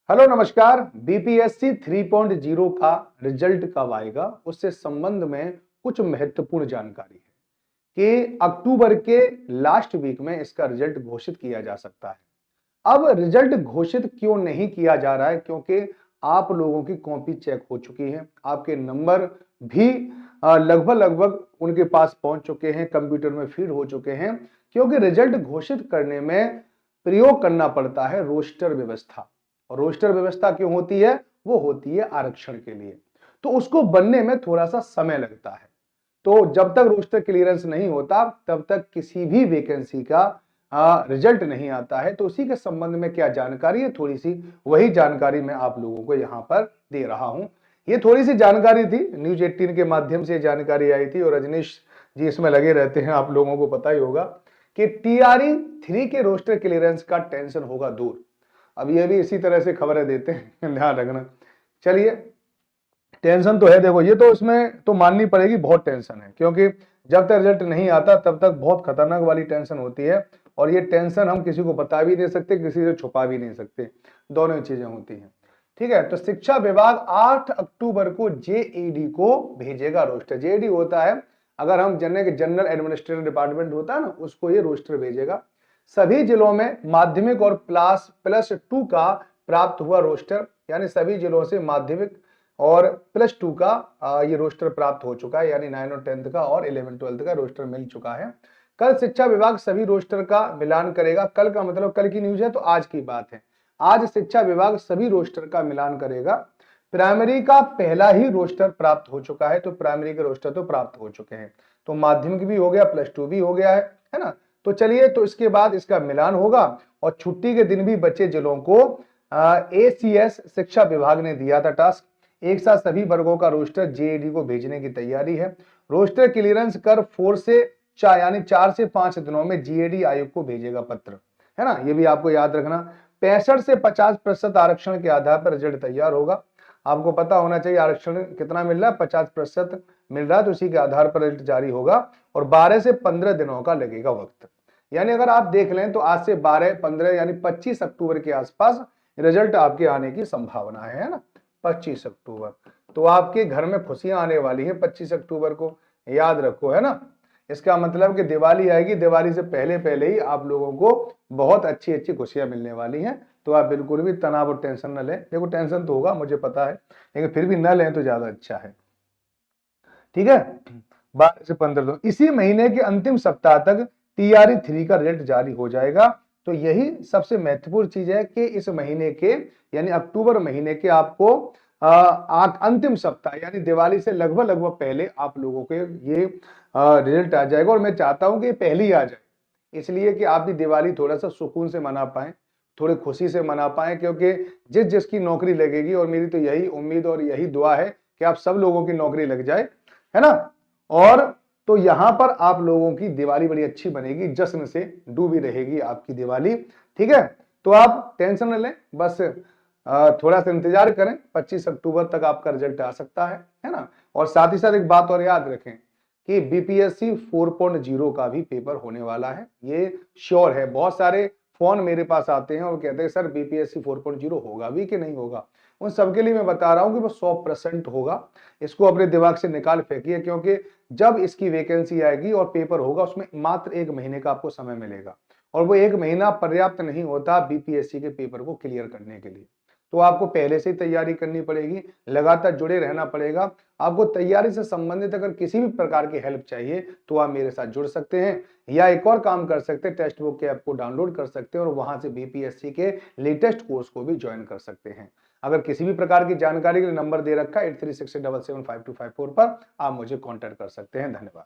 Hello नमस्कार। BPSC 3.0 का result कब आएगा उससे संबंध में कुछ महत्वपूर्ण जानकारी है कि अक्टूबर के लास्ट वीक में इसका रिजल्ट घोषित किया जा सकता है। अब रिजल्ट घोषित क्यों नहीं किया जा रहा है? क्योंकि आप लोगों की कॉपी चेक हो चुकी है, आपके नंबर भी लगभग लगभग उनके पास पहुंच चुके हैं, कंप्यूटर में फीड हो चुके हैं। क्योंकि रिजल्ट घोषित करने में प्रयोग करना पड़ता है रोस्टर व्यवस्था। और रोस्टर व्यवस्था क्यों होती है? वो होती है आरक्षण के लिए, तो उसको बनने में थोड़ा सा समय लगता है। तो जब तक रोस्टर क्लियरेंस नहीं होता तब तक किसी भी वैकेंसी का रिजल्ट नहीं आता है। तो उसी के संबंध में क्या जानकारी है, थोड़ी सी वही जानकारी मैं आप लोगों को यहाँ पर दे रहा हूं। ये थोड़ी सी जानकारी थी, न्यूज 18 के माध्यम से जानकारी आई थी और रजनीश जी इसमें लगे रहते हैं, आप लोगों को पता ही होगा कि टीआरई 3 के रोस्टर क्लियरेंस का टेंशन होगा दूर। अब ये भी इसी तरह से खबरें देते हैं, ध्यान रखना। चलिए, टेंशन तो है, देखो ये तो इसमें तो माननी पड़ेगी, बहुत टेंशन है। क्योंकि जब तक रिजल्ट नहीं आता तब तक बहुत खतरनाक वाली टेंशन होती है। और ये टेंशन हम किसी को बता भी नहीं सकते, किसी से छुपा भी नहीं सकते, दोनों ही चीजें होती हैं। ठीक है, तो शिक्षा विभाग 8 अक्टूबर को जेईडी को भेजेगा रोस्टर। जेईडी होता है, अगर हम जनरल एडमिनिस्ट्रेटिव डिपार्टमेंट होता है ना, उसको ये रोस्टर भेजेगा। सभी जिलों में माध्यमिक और प्लस 2 का प्राप्त हुआ रोस्टर, यानी सभी जिलों से माध्यमिक और +2 का ये रोस्टर प्राप्त हो चुका है, यानी 9 और 10th का और 11 12th का रोस्टर मिल चुका है। कल शिक्षा विभाग सभी रोस्टर का मिलान करेगा। कल का मतलब कल की न्यूज है, तो आज की बात है। आज शिक्षा विभाग सभी रोस्टर का मिलान करेगा। प्राइमरी का पहला ही रोस्टर प्राप्त हो चुका है, तो प्राइमरी के रोस्टर तो प्राप्त हो चुके हैं, तो माध्यमिक भी हो गया, +2 भी हो गया है ना। तो चलिए, तो इसके बाद इसका मिलान होगा और छुट्टी के दिन भी बचे जिलों को एसीएस शिक्षा विभाग ने दिया था टास्क। एक साथ सभी वर्गों का रोस्टर जेईडी को भेजने की तैयारी है। रोस्टर क्लियरेंस कर 4 से 4 यानी 4 से 5 दिनों में जेईडी आयोग को भेजेगा पत्र, है ना। ये भी आपको याद रखना। 65 से 50% आरक्षण के आधार पर रिजल्ट तैयार होगा। आपको पता होना चाहिए आरक्षण कितना मिल रहा है, 50% मिल रहा है, तो उसी के आधार पर रिजल्ट जारी होगा और 12 से 15 दिनों का लगेगा वक्त। यानी अगर आप देख लें तो आज से 12 15 यानी 25 अक्टूबर के आसपास रिजल्ट आपके आने की संभावना है ना। 25 अक्टूबर तो आपके घर में खुशियां आने वाली है 25 अक्टूबर को, याद रखो, है ना। इसका मतलब कि दिवाली आएगी, दिवाली से पहले पहले ही आप लोगों को बहुत अच्छी अच्छी खुशियां मिलने वाली हैं। तो आप बिल्कुल भी तनाव और टेंशन न लें। देखो टेंशन तो होगा, मुझे पता है, लेकिन फिर भी न लें तो ज्यादा अच्छा है। ठीक है, 12 से 15 दिन, इसी महीने के अंतिम सप्ताह तक टीआरई 3 का रिजल्ट जारी हो जाएगा। तो यही सबसे महत्वपूर्ण चीज है कि इस महीने के यानी अक्टूबर महीने के आपको अंतिम सप्ताह यानी दिवाली से लगभग लगभग पहले आप लोगों के ये रिजल्ट आ जाएगा। और मैं चाहता हूं कि पहले ही आ जाए, इसलिए कि आप भी दिवाली थोड़ा सा सुकून से मना पाए, थोड़ी खुशी से मना पाए। क्योंकि जिस जिसकी नौकरी लगेगी, और मेरी तो यही उम्मीद और यही दुआ है कि आप सब लोगों की नौकरी लग जाए, है ना। और तो यहां पर आप लोगों की दिवाली बड़ी अच्छी बनेगी, जश्न से डूबी रहेगी आपकी दिवाली। ठीक है, तो आप टेंशन न लें, बस थोड़ा सा इंतजार करें, 25 अक्टूबर तक आपका रिजल्ट आ सकता है ना। और साथ ही साथ एक बात और याद रखें कि बीपीएससी 4.0 का भी पेपर होने वाला है, ये श्योर है। बहुत सारे फोन मेरे पास आते हैं और कहते हैं सर बीपीएससी 4.0 होगा भी कि नहीं होगा। उन सबके लिए मैं बता रहा हूं कि वो 100% होगा। इसको अपने दिमाग से निकाल फेंकिए, क्योंकि जब इसकी वैकेंसी आएगी और पेपर होगा उसमें मात्र 1 महीने का आपको समय मिलेगा, और वो 1 महीना पर्याप्त नहीं होता बीपीएससी के पेपर को क्लियर करने के लिए। तो आपको पहले से ही तैयारी करनी पड़ेगी, लगातार जुड़े रहना पड़ेगा। आपको तैयारी से संबंधित अगर किसी भी प्रकार की हेल्प चाहिए तो आप मेरे साथ जुड़ सकते हैं, या एक और काम कर सकते हैं, टेक्स्ट बुक के ऐप को डाउनलोड कर सकते हैं और वहां से बीपीएससी के लेटेस्ट कोर्स को भी ज्वाइन कर सकते हैं। अगर किसी भी प्रकार की जानकारी के लिए नंबर दे रखा है 8367775254 पर आप मुझे कॉन्टैक्ट कर सकते हैं। धन्यवाद।